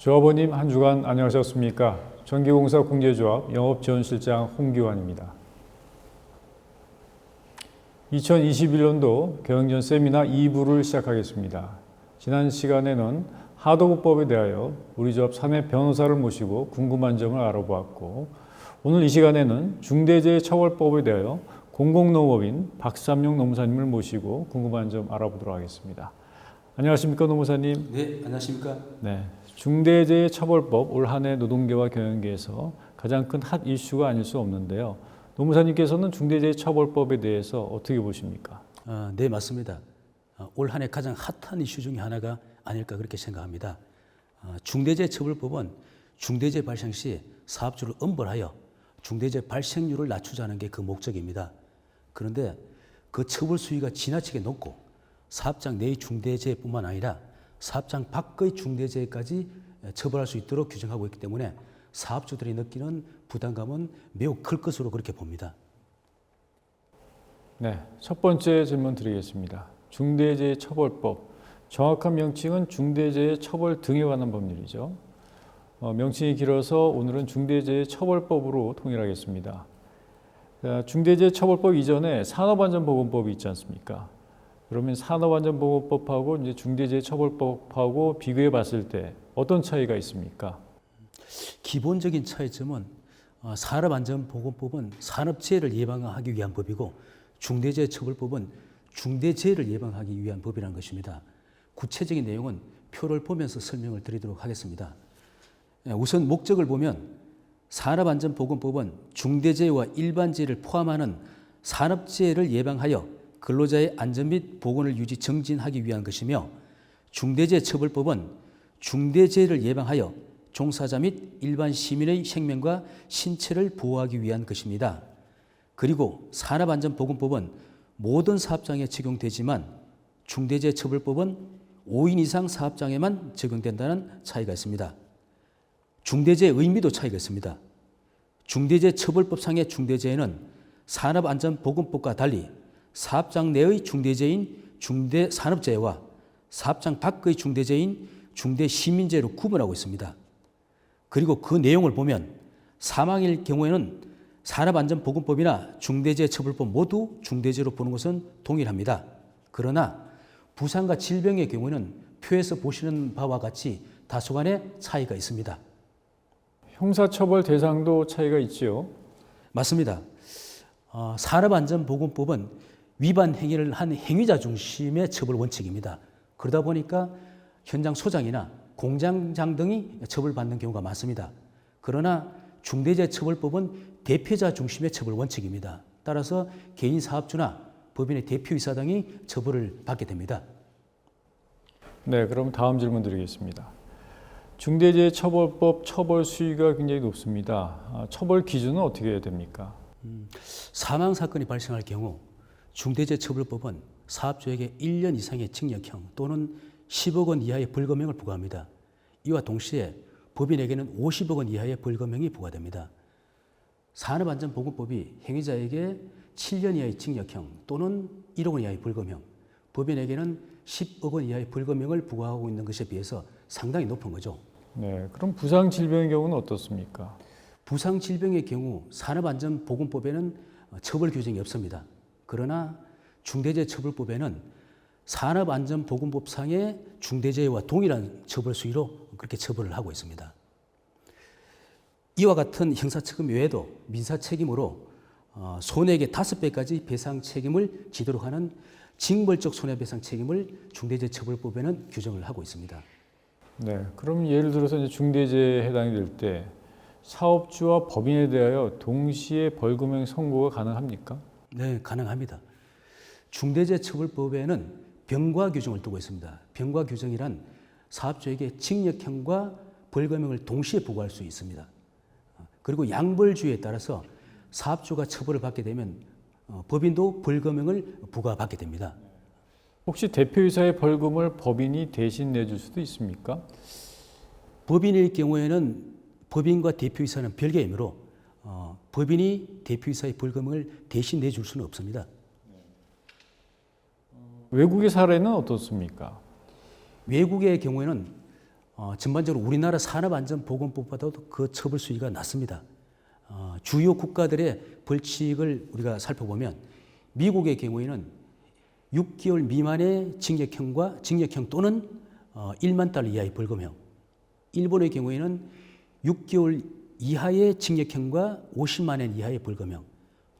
조합원님 한 주간 안녕하셨습니까? 전기공사 공제조합 영업지원실장 홍기환입니다. 2021년도 경영전 세미나 2부를 시작하겠습니다. 지난 시간에는 하도급법에 대하여 우리 조합 사내 변호사를 모시고 궁금한 점을 알아보았고, 오늘 이 시간에는 중대재해처벌법에 대하여 공공노무법인 박삼용 노무사님을 모시고 궁금한 점 알아보도록 하겠습니다. 안녕하십니까, 노무사님? 네, 안녕하십니까? 네, 중대재해처벌법 올 한 해 노동계와 경영계에서 가장 큰 핫 이슈가 아닐 수 없는데요. 노무사님께서는 중대재해처벌법에 대해서 어떻게 보십니까? 네, 맞습니다. 올 한 해 가장 핫한 이슈 중에 하나가 아닐까 그렇게 생각합니다. 중대재해처벌법은 중대재해 발생 시 사업주를 엄벌하여 중대재해 발생률을 낮추자는 게 그 목적입니다. 그런데 그 처벌 수위가 지나치게 높고 사업장 내의 중대재해뿐만 아니라 사업장 밖의 중대재해까지 처벌할 수 있도록 규정하고 있기 때문에 사업주들이 느끼는 부담감은 매우 클 것으로 그렇게 봅니다. 네, 첫 번째 질문 드리겠습니다. 중대재해처벌법, 정확한 명칭은 중대재해처벌 등에 관한 법률이죠. 명칭이 길어서 오늘은 중대재해처벌법으로 통일하겠습니다. 중대재해처벌법 이전에 산업안전보건법이 있지 않습니까? 그러면 산업안전보건법하고 이제 중대재해처벌법하고 비교해 봤을 때 어떤 차이가 있습니까? 기본적인 차이점은 산업안전보건법은 산업재해를 예방하기 위한 법이고 중대재해처벌법은 중대재해를 예방하기 위한 법이라는 것입니다. 구체적인 내용은 표를 보면서 설명을 드리도록 하겠습니다. 우선 목적을 보면 산업안전보건법은 중대재해와 일반재해를 포함하는 산업재해를 예방하여 근로자의 안전 및 보건을 유지 정진하기 위한 것이며, 중대재해처벌법은 중대재해를 예방하여 종사자 및 일반 시민의 생명과 신체를 보호하기 위한 것입니다. 그리고 산업안전보건법은 모든 사업장에 적용되지만 중대재해처벌법은 5인 이상 사업장에만 적용된다는 차이가 있습니다. 중대재해 의미도 차이가 있습니다. 중대재해처벌법상의 중대재해는 산업안전보건법과 달리 사업장 내의 중대재해인 중대산업재해와 사업장 밖의 중대재해인 중대시민재해로 구분하고 있습니다. 그리고 그 내용을 보면 사망일 경우에는 산업안전보건법이나 중대재해처벌법 모두 중대재해로 보는 것은 동일합니다. 그러나 부상과 질병의 경우에는 표에서 보시는 바와 같이 다소간의 차이가 있습니다. 형사처벌 대상도 차이가 있지요? 맞습니다. 산업안전보건법은 위반 행위를 한 행위자 중심의 처벌 원칙입니다. 그러다 보니까 현장 소장이나 공장장 등이 처벌받는 경우가 많습니다. 그러나 중대재해처벌법은 대표자 중심의 처벌 원칙입니다. 따라서 개인 사업주나 법인의 대표이사 등이 처벌을 받게 됩니다. 네, 그럼 다음 질문 드리겠습니다. 중대재해처벌법 처벌 수위가 굉장히 높습니다. 처벌 기준은 어떻게 해야 됩니까? 사망 사건이 발생할 경우 중대재해처벌법은 사업주에게 1년 이상의 징역형 또는 10억 원 이하의 벌금형을 부과합니다. 이와 동시에 법인에게는 50억 원 이하의 벌금형이 부과됩니다. 산업안전보건법이 행위자에게 7년 이하의 징역형 또는 1억 원 이하의 벌금형, 법인에게는 10억 원 이하의 벌금형을 부과하고 있는 것에 비해서 상당히 높은 거죠. 네, 그럼 부상질병의 경우는 어떻습니까? 부상질병의 경우 산업안전보건법에는 처벌 규정이 없습니다. 그러나 중대재해처벌법에는 산업안전보건법상의 중대재해와 동일한 처벌 수위로 그렇게 처벌을 하고 있습니다. 이와 같은 형사처금 외에도 민사책임으로 손해액의 5배까지 배상 책임을 지도록 하는 징벌적 손해배상 책임을 중대재해처벌법에는 규정을 하고 있습니다. 네, 그럼 예를 들어서 이제 중대재해에 해당이 될 때 사업주와 법인에 대하여 동시에 벌금형 선고가 가능합니까? 네, 가능합니다. 중대재해처벌법에는 병과 규정을 두고 있습니다. 병과 규정이란 사업주에게 징역형과 벌금형을 동시에 부과할 수 있습니다. 그리고 양벌주의에 따라서 사업주가 처벌을 받게 되면 법인도 벌금형을 부과받게 됩니다. 혹시 대표이사의 벌금을 법인이 대신 내줄 수도 있습니까? 법인일 경우에는 법인과 대표이사는 별개이므로 법인이 대표이사의 벌금을 대신 내줄 수는 없습니다. 외국의 사례는 어떻습니까? 외국의 경우에는 전반적으로 우리나라 산업안전보건법보다도 그 처벌 수위가 낮습니다. 주요 국가들의 벌칙을 우리가 살펴보면 미국의 경우에는 6개월 미만의 징역형 또는 1만 달러 이하의 벌금형, 일본의 경우에는 6개월 이하의 징역형과 50만 원 이하의 벌금형,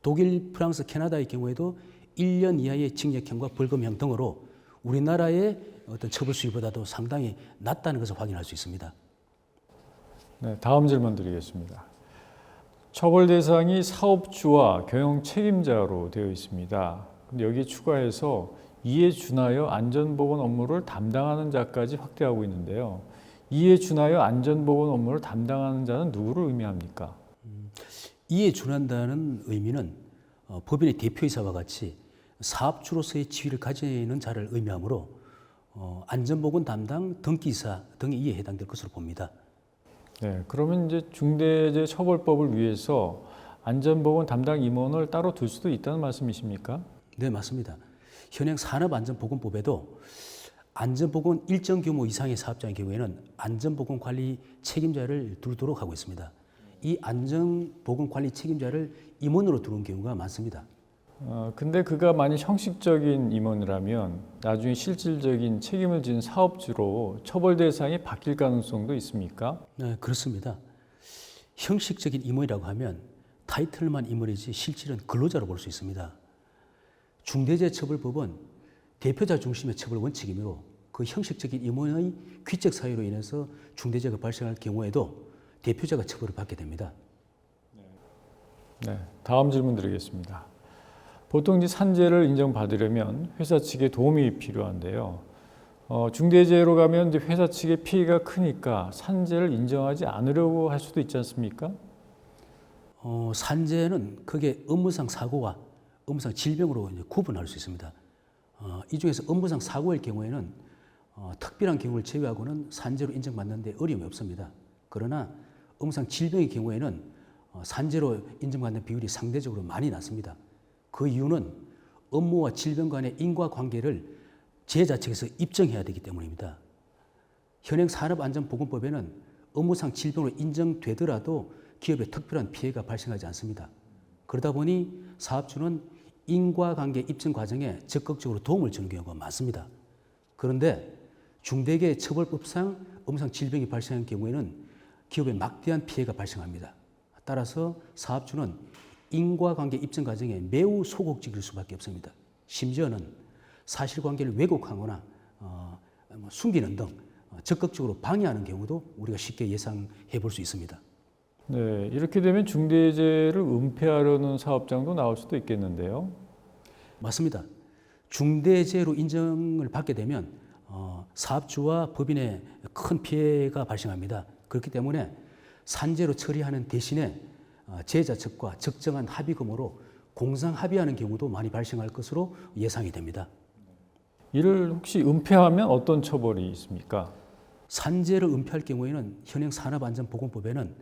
독일, 프랑스, 캐나다의 경우에도 1년 이하의 징역형과 벌금형 등으로 우리나라의 어떤 처벌 수위보다도 상당히 낮다는 것을 확인할 수 있습니다. 네, 다음 질문 드리겠습니다. 처벌 대상이 사업주와 경영 책임자로 되어 있습니다. 근데 여기에 추가해서 이에 준하여 안전보건 업무를 담당하는 자까지 확대하고 있는데요. 이에 준하여 안전보건 업무를 담당하는 자는 누구를 의미합니까? 이에 준한다는 의미는 법인의 대표이사와 같이 사업주로서의 지위를 가지는 자를 의미하므로 안전보건 담당 등기이사 등이 이에 해당될 것으로 봅니다. 네, 그러면 이제 중대재해처벌법을 위해서 안전보건 담당 임원을 따로 둘 수도 있다는 말씀이십니까? 네, 맞습니다. 현행 산업안전보건법에도 안전보건 일정 규모 이상의 사업장의 경우에는 안전보건 관리 책임자를 두도록 하고 있습니다. 이 안전보건 관리 책임자를 임원으로 두는 경우가 많습니다. 근데 그가 만약 형식적인 임원이라면 나중에 실질적인 책임을 지는 사업주로 처벌 대상이 바뀔 가능성도 있습니까? 네, 그렇습니다. 형식적인 임원이라고 하면 타이틀만 임원이지 실질은 근로자로 볼 수 있습니다. 중대재해처벌법은 대표자 중심의 처벌 원칙이므로 그 형식적인 임원의 귀책 사유로 인해서 중대재해가 발생할 경우에도 대표자가 처벌을 받게 됩니다. 네, 다음 질문 드리겠습니다. 보통 이제 산재를 인정받으려면 회사 측의 도움이 필요한데요. 중대재해로 가면 이제 회사 측의 피해가 크니까 산재를 인정하지 않으려고 할 수도 있지 않습니까? 산재는 크게 업무상 사고와 업무상 질병으로 이제 구분할 수 있습니다. 이 중에서 업무상 사고일 경우에는 특별한 경우를 제외하고는 산재로 인정받는 데 어려움이 없습니다. 그러나 업무상 질병의 경우에는 산재로 인정받는 비율이 상대적으로 많이 낮습니다. 그 이유는 업무와 질병 간의 인과관계를 재해자 측에서 입증해야 되기 때문입니다. 현행 산업안전보건법에는 업무상 질병으로 인정되더라도 기업에 특별한 피해가 발생하지 않습니다. 그러다 보니 사업주는 인과관계 입증 과정에 적극적으로 도움을 주는 경우가 많습니다. 그런데 중대재해처벌법상 업무상 질병이 발생한 경우에는 기업에 막대한 피해가 발생합니다. 따라서 사업주는 인과관계 입증 과정에 매우 소극적일 수밖에 없습니다. 심지어는 사실관계를 왜곡하거나 숨기는 등 적극적으로 방해하는 경우도 우리가 쉽게 예상해 볼 수 있습니다. 네, 이렇게 되면 중대재해를 은폐하려는 사업장도 나올 수도 있겠는데요. 맞습니다. 중대재해로 인정을 받게 되면 사업주와 법인에 큰 피해가 발생합니다. 그렇기 때문에 산재로 처리하는 대신에 재해자 측과 적정한 합의금으로 공상 합의하는 경우도 많이 발생할 것으로 예상이 됩니다. 이를 혹시 은폐하면 어떤 처벌이 있습니까? 산재를 은폐할 경우에는 현행 산업안전보건법에는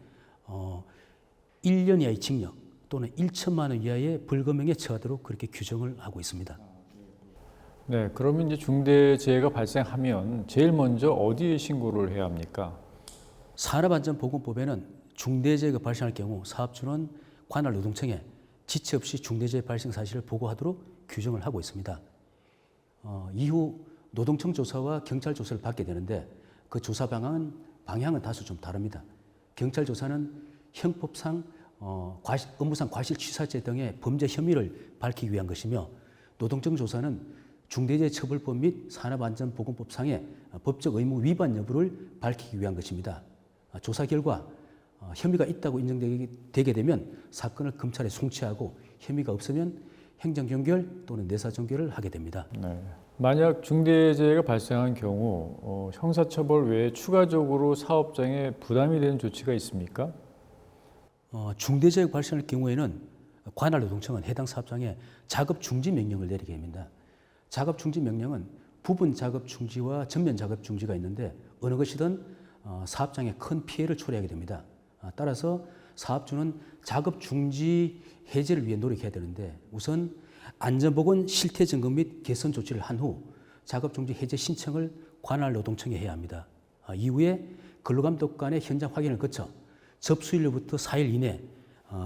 1년 이하의 징역 또는 1천만 원 이하의 벌금형에 처하도록 그렇게 규정을 하고 있습니다. 네, 그러면 이제 중대재해가 발생하면 제일 먼저 어디에 신고를 해야 합니까? 산업안전보건법에는 중대재해가 발생할 경우 사업주는 관할 노동청에 지체 없이 중대재해 발생 사실을 보고하도록 규정을 하고 있습니다. 이후 노동청 조사와 경찰 조사를 받게 되는데 그 조사 방향은 다소 좀 다릅니다. 경찰 조사는 형법상 업무상 과실치사죄 등의 범죄 혐의를 밝히기 위한 것이며 노동청 조사는 중대재해처벌법 및 산업안전보건법상의 법적 의무 위반 여부를 밝히기 위한 것입니다. 조사 결과 혐의가 있다고 인정되게 되면 사건을 검찰에 송치하고 혐의가 없으면 행정종결 또는 내사종결을 하게 됩니다. 네. 만약 중대재해가 발생한 경우 형사처벌 외에 추가적으로 사업장에 부담이 되는 조치가 있습니까? 중대재해가 발생할 경우에는 관할 노동청은 해당 사업장에 작업 중지 명령을 내리게 됩니다. 작업 중지 명령은 부분 작업 중지와 전면 작업 중지가 있는데 어느 것이든 사업장에 큰 피해를 초래하게 됩니다. 따라서 사업주는 작업 중지 해제를 위해 노력해야 되는데 우선 안전보건 실태 점검 및 개선 조치를 한 후 작업 중지 해제 신청을 관할 노동청에 해야 합니다. 이후에 근로감독관의 현장 확인을 거쳐 접수일로부터 4일 이내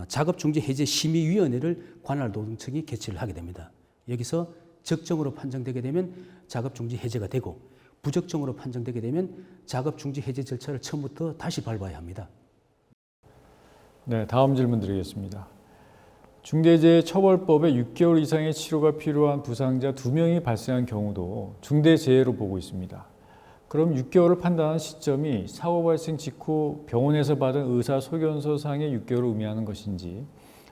작업중지 해제 심의위원회를 관할 노동청이 개최를 하게 됩니다. 여기서 적정으로 판정되게 되면 작업중지 해제가 되고 부적정으로 판정되게 되면 작업중지 해제 절차를 처음부터 다시 밟아야 합니다. 네, 다음 질문 드리겠습니다. 중대재해처벌법에 6개월 이상의 치료가 필요한 부상자 2명이 발생한 경우도 중대재해로 보고 있습니다. 그럼 6개월을 판단하는 시점이 사고 발생 직후 병원에서 받은 의사소견서상의 6개월을 의미하는 것인지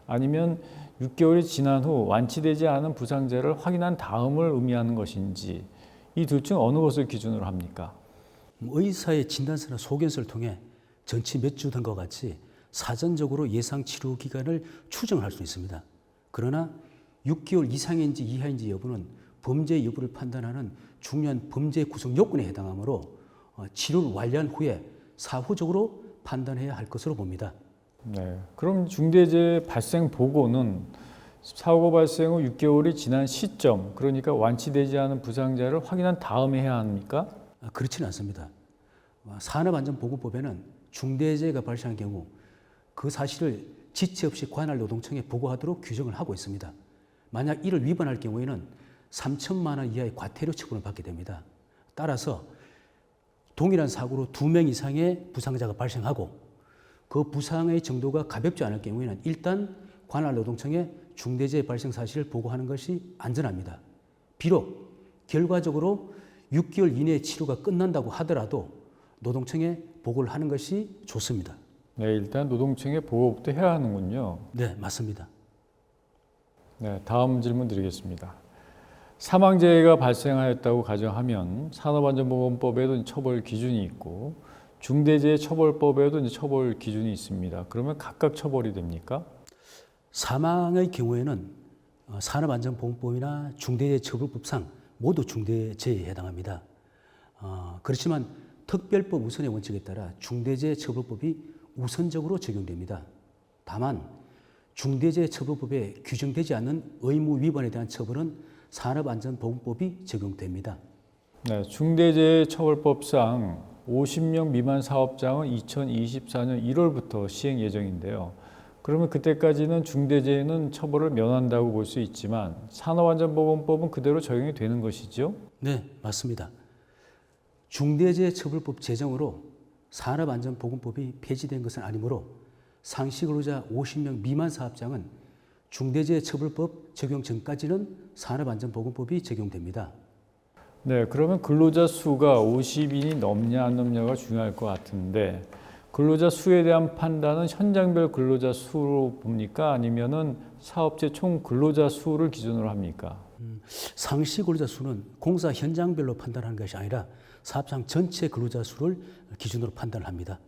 아니면 6개월이 지난 후 완치되지 않은 부상자를 확인한 다음을 의미하는 것인지 이 둘 중 어느 것을 기준으로 합니까? 의사의 진단서나 소견서를 통해 전치 몇 주 등과 같이 사전적으로 예상 치료 기간을 추정할 수 있습니다. 그러나 6개월 이상인지 이하인지 여부는 범죄 여부를 판단하는 중요한 범죄 구성 요건에 해당하므로 치료를 완료한 후에 사후적으로 판단해야 할 것으로 봅니다. 네, 그럼 중대재해 발생 보고는 사고 발생 후 6개월이 지난 시점, 그러니까 완치되지 않은 부상자를 확인한 다음에 해야 합니까? 그렇지는 않습니다. 산업안전보건법에는 중대재해가 발생한 경우 그 사실을 지체 없이 관할 노동청에 보고하도록 규정을 하고 있습니다. 만약 이를 위반할 경우에는 3천만 원 이하의 과태료 처분을 받게 됩니다. 따라서 동일한 사고로 2명 이상의 부상자가 발생하고 그 부상의 정도가 가볍지 않을 경우에는 일단 관할 노동청에 중대재해 발생 사실을 보고하는 것이 안전합니다. 비록 결과적으로 6개월 이내에 치료가 끝난다고 하더라도 노동청에 보고를 하는 것이 좋습니다. 네, 일단 노동청에 보고부터 해야 하는군요. 네, 맞습니다. 네, 다음 질문 드리겠습니다. 사망재해가 발생하였다고 가정하면 산업안전보건법에도 처벌 기준이 있고 중대재해처벌법에도 이제 처벌 기준이 있습니다. 그러면 각각 처벌이 됩니까? 사망의 경우에는 산업안전보건법이나 중대재해처벌법상 모두 중대재해에 해당합니다. 그렇지만 특별법 우선의 원칙에 따라 중대재해처벌법이 우선적으로 적용됩니다. 다만 중대재해처벌법에 규정되지 않는 의무 위반에 대한 처벌은 산업안전보건법이 적용됩니다. 네, 중대재해처벌법상 50명 미만 사업장은 2024년 1월부터 시행 예정인데요. 그러면 그때까지는 중대재해는 처벌을 면한다고 볼 수 있지만 산업안전보건법은 그대로 적용이 되는 것이죠? 네, 맞습니다. 중대재해처벌법 제정으로 산업안전보건법이 폐지된 것은 아니므로 상시근로자 50명 미만 사업장은 중대재해처벌법 적용 전까지는 산업안전보건법이 적용됩니다. 네, 그러면 근로자 수가 50인이 넘냐 안 넘냐가 중요할 것 같은데 근로자 수에 대한 판단은 현장별 근로자 수로 봅니까? 아니면은 사업체 총 근로자 수를 기준으로 합니까? 상시 근로자 수는 공사 현장별로 판단하는 것이 아니라 사업장 전체 근로자 수를 기준으로 판단을 합니다.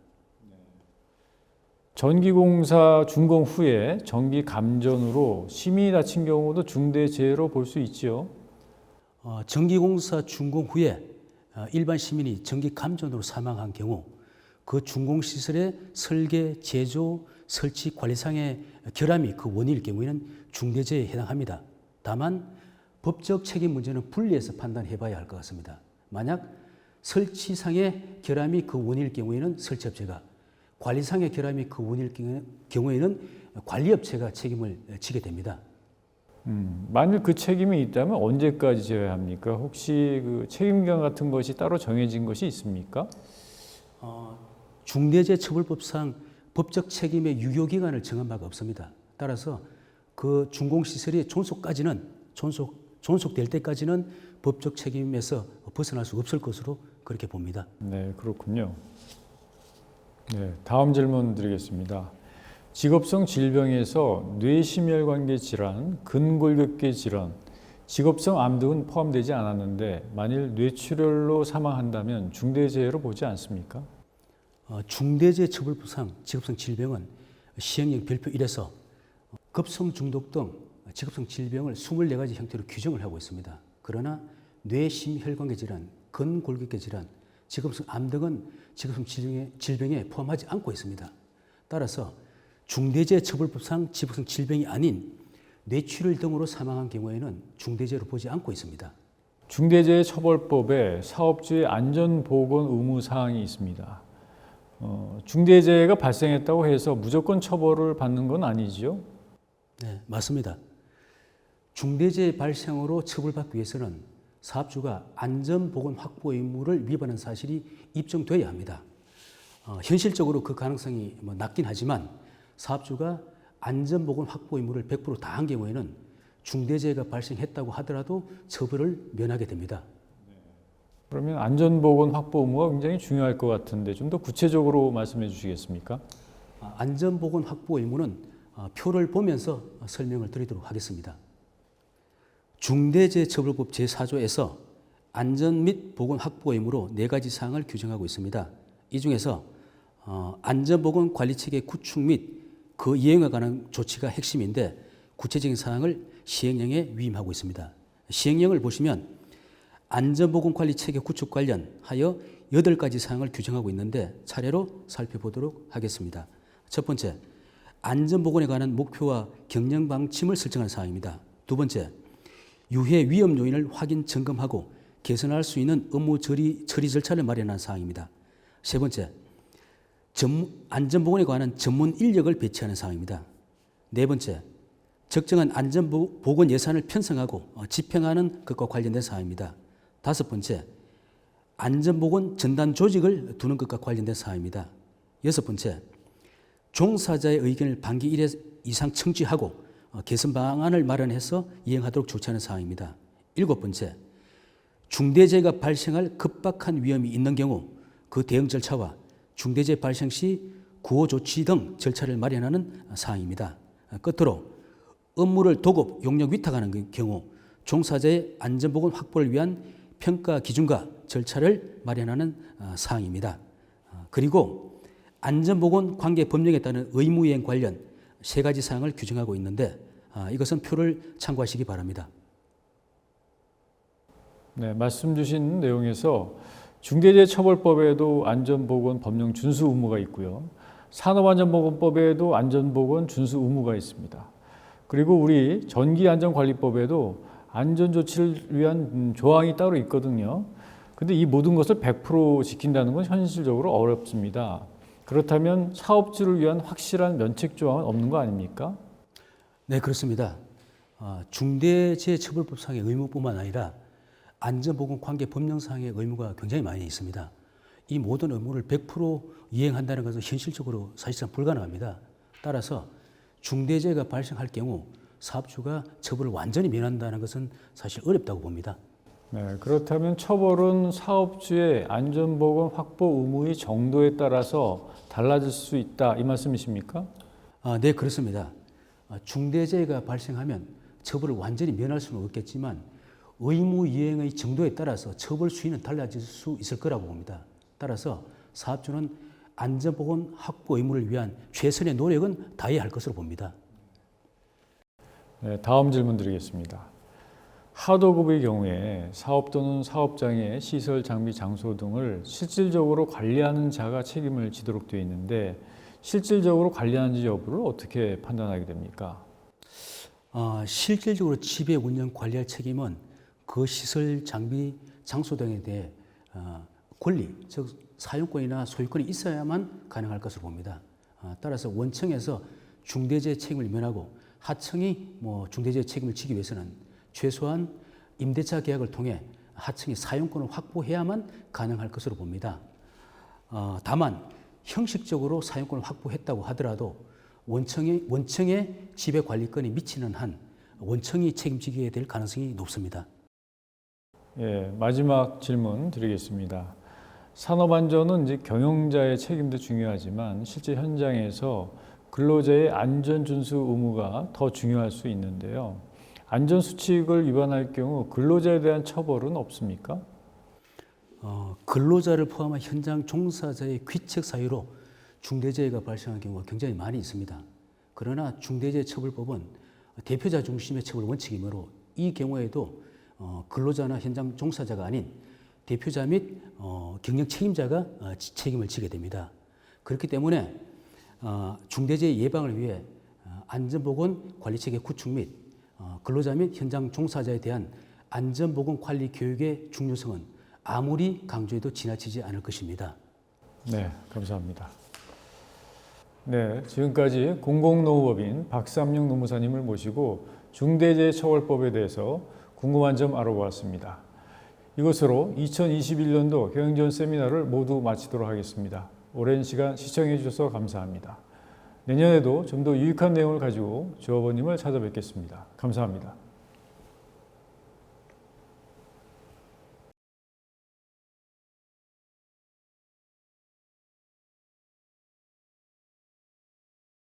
전기공사 준공 후에 전기 감전으로 시민이 다친 경우도 중대재해로 볼 수 있지요. 전기공사 준공 후에 일반 시민이 전기 감전으로 사망한 경우 그 준공시설의 설계, 제조, 설치, 관리상의 결함이 그 원인일 경우에는 중대재해에 해당합니다. 다만 법적 책임 문제는 분리해서 판단해 봐야 할 것 같습니다. 만약 설치상의 결함이 그 원인일 경우에는 설치업체가, 관리상의 결함이 그 원인일 경우에는 관리업체가 책임을 지게 됩니다. 만일 그 책임이 있다면 언제까지 져야 합니까? 혹시 그 책임기간 같은 것이 따로 정해진 것이 있습니까? 중대재해처벌법상 법적 책임의 유효기간을 정한 바가 없습니다. 따라서 그 준공시설이 존속될 때까지는 법적 책임에서 벗어날 수 없을 것으로 그렇게 봅니다. 네, 그렇군요. 네, 다음 질문 드리겠습니다. 직업성 질병에서 뇌심혈관계 질환, 근골격계 질환, 직업성 암 등은 포함되지 않았는데 만일 뇌출혈로 사망한다면 중대재해로 보지 않습니까? 중대재해처벌법상 직업성 질병은 시행령 별표 1에서 급성 중독 등 직업성 질병을 24가지 형태로 규정을 하고 있습니다. 그러나 뇌심혈관계 질환, 근골격계 질환, 직업성 암 등은 직업성 질병에 포함하지 않고 있습니다. 따라서 중대재해처벌법상 직업성 질병이 아닌 뇌출혈 등으로 사망한 경우에는 중대재해로 보지 않고 있습니다. 중대재해처벌법에 사업주의 안전보건 의무 사항이 있습니다. 중대재해가 발생했다고 해서 무조건 처벌을 받는 건 아니지요? 네, 맞습니다. 중대재해 발생으로 처벌받기 위해서는 사업주가 안전보건 확보 의무를 위반한 사실이 입증돼야 합니다. 현실적으로 그 가능성이 낮긴 하지만 사업주가 안전보건 확보 의무를 100% 다한 경우에는 중대재해가 발생했다고 하더라도 처벌을 면하게 됩니다. 그러면 안전보건 확보 의무가 굉장히 중요할 것 같은데 좀 더 구체적으로 말씀해 주시겠습니까? 안전보건 확보 의무는 표를 보면서 설명을 드리도록 하겠습니다. 중대재해처벌법 제4조에서 안전 및 보건 확보 의무로 4가지 사항을 규정하고 있습니다. 이 중에서 안전보건 관리체계 구축 및 그 이행에 관한 조치가 핵심인데 구체적인 사항을 시행령에 위임하고 있습니다. 시행령을 보시면 안전보건 관리체계 구축 관련하여 8가지 사항을 규정하고 있는데 차례로 살펴보도록 하겠습니다. 첫 번째, 안전보건에 관한 목표와 경영 방침을 설정하는 사항입니다. 두 번째, 유해 위험 요인을 확인 점검하고 개선할 수 있는 업무 처리 절차를 마련하는 사항입니다. 세 번째, 안전보건에 관한 전문 인력을 배치하는 사항입니다. 네 번째, 적정한 안전보건 예산을 편성하고 집행하는 것과 관련된 사항입니다. 다섯 번째, 안전보건 전담 조직을 두는 것과 관련된 사항입니다. 여섯 번째, 종사자의 의견을 반기 1회 이상 청취하고 개선 방안을 마련해서 이행하도록 조치하는 사항입니다. 일곱 번째, 중대재해가 발생할 급박한 위험이 있는 경우 그 대응 절차와 중대재해 발생 시 구호 조치 등 절차를 마련하는 사항입니다. 끝으로 업무를 도급, 용역 위탁하는 경우 종사자의 안전보건 확보를 위한 평가 기준과 절차를 마련하는 사항입니다. 그리고 안전보건 관계 법령에 따른 의무이행 관련 3가지 사항을 규정하고 있는데 이것은 표를 참고하시기 바랍니다. 네, 말씀 주신 내용에서 중대재해처벌법에도 안전보건 법령 준수 의무가 있고요. 산업안전보건법에도 안전보건 준수 의무가 있습니다. 그리고 우리 전기안전관리법에도 안전조치를 위한 조항이 따로 있거든요. 근데 이 모든 것을 100% 지킨다는 건 현실적으로 어렵습니다. 그렇다면 사업주를 위한 확실한 면책 조항은 없는 거 아닙니까? 네, 그렇습니다. 중대재해처벌법상의 의무뿐만 아니라 안전보건 관계 법령상의 의무가 굉장히 많이 있습니다. 이 모든 의무를 100% 이행한다는 것은 현실적으로 사실상 불가능합니다. 따라서 중대재해가 발생할 경우 사업주가 처벌을 완전히 면한다는 것은 사실 어렵다고 봅니다. 네, 그렇다면 처벌은 사업주의 안전보건 확보 의무의 정도에 따라서 달라질 수 있다 이 말씀이십니까? 네, 그렇습니다. 중대재해가 발생하면 처벌을 완전히 면할 수는 없겠지만 의무 이행의 정도에 따라서 처벌 수위는 달라질 수 있을 거라고 봅니다. 따라서 사업주는 안전보건 확보 의무를 위한 최선의 노력은 다해야 할 것으로 봅니다. 네, 다음 질문 드리겠습니다. 하도급의 경우에 사업 또는 사업장의 시설, 장비, 장소 등을 실질적으로 관리하는 자가 책임을 지도록 되어 있는데 실질적으로 관리하는지 여부를 어떻게 판단하게 됩니까? 실질적으로 지배, 운영, 관리할 책임은 그 시설, 장비, 장소 등에 대해 권리, 즉 사용권이나 소유권이 있어야만 가능할 것으로 봅니다. 따라서 원청에서 중대재해 책임을 면하고 하청이 중대재해 책임을 지기 위해서는 최소한 임대차 계약을 통해 하청이 사용권을 확보해야만 가능할 것으로 봅니다. 다만 형식적으로 사용권을 확보했다고 하더라도 원청의 지배 관리권이 미치는 한 원청이 책임지게 될 가능성이 높습니다. 예, 마지막 질문 드리겠습니다. 산업안전은 이제 경영자의 책임도 중요하지만 실제 현장에서 근로자의 안전 준수 의무가 더 중요할 수 있는데요. 안전 수칙을 위반할 경우 근로자에 대한 처벌은 없습니까? 근로자를 포함한 현장 종사자의 귀책 사유로 중대재해가 발생한 경우가 굉장히 많이 있습니다. 그러나 중대재해처벌법은 대표자 중심의 처벌 원칙이므로 이 경우에도 근로자나 현장 종사자가 아닌 대표자 및 경영 책임자가 책임을 지게 됩니다. 그렇기 때문에 중대재해 예방을 위해 안전보건 관리체계 구축 및 근로자 및 현장 종사자에 대한 안전보건관리 교육의 중요성은 아무리 강조해도 지나치지 않을 것입니다. 네, 감사합니다. 네, 지금까지 공공노무법인 박삼용 노무사님을 모시고 중대재해처벌법에 대해서 궁금한 점 알아보았습니다. 이것으로 2021년도 경영지원 세미나를 모두 마치도록 하겠습니다. 오랜 시간 시청해 주셔서 감사합니다. 내년에도 좀 더 유익한 내용을 가지고 조합원님을 찾아뵙겠습니다. 감사합니다.